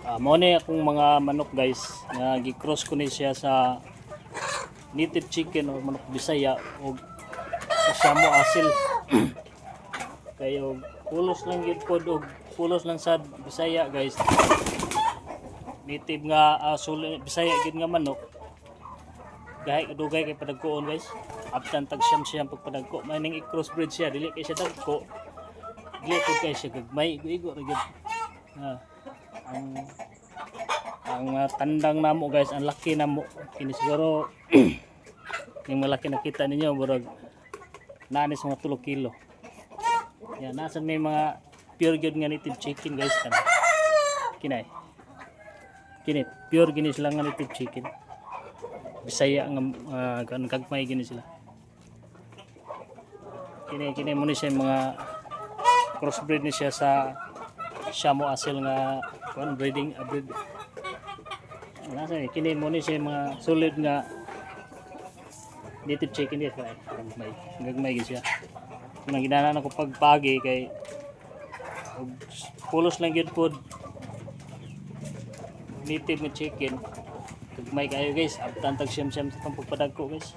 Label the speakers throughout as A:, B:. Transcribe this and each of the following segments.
A: Mao ni akong mga manok guys nga gi-cross ko ni siya sa native chicken o manok Bisaya o sa Shamo Asil. Kayo pulos lang gyud pod og pulos lang sa Bisaya guys. Native nga Bisaya gyud nga manok. Gahay dugay kay padagkoon guys. Aptan tag siyam pagpadagko. Maning i-crossbreed siya dili kay siya dagko. Dili pod kay siya gagmay igo ra gyud. Ang tandang namo guys, ang laki namo. Kini siguro yung malaki nakita ninyo burag nanis mga 3 kilo. Yan, nasan may mga pure good nga native chicken guys kan. Kinay. Kini pure gini sila nga native chicken. Bisaya nga kagmay gini sila. Kini mo ni siya mga crossbreed ni siya sa Shamo Asil nga breed. Nasa kini mo ni siya mga solid nga native chicken guys kay gagmay siya. Nang ginana ko pagpagi kay pulos lang gyud pod native nga chicken. Gagmay kayo guys, abtan tag siyam sa pagpadagko guys.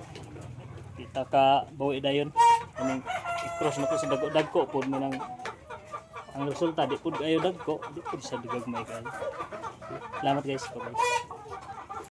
A: Kita ka bawi dayon. Aning i-cross na ko sa dagko pod mo nang ang resulta di pod ayo dagko, di pod sa gagmay kayo. Salamat guys, bye.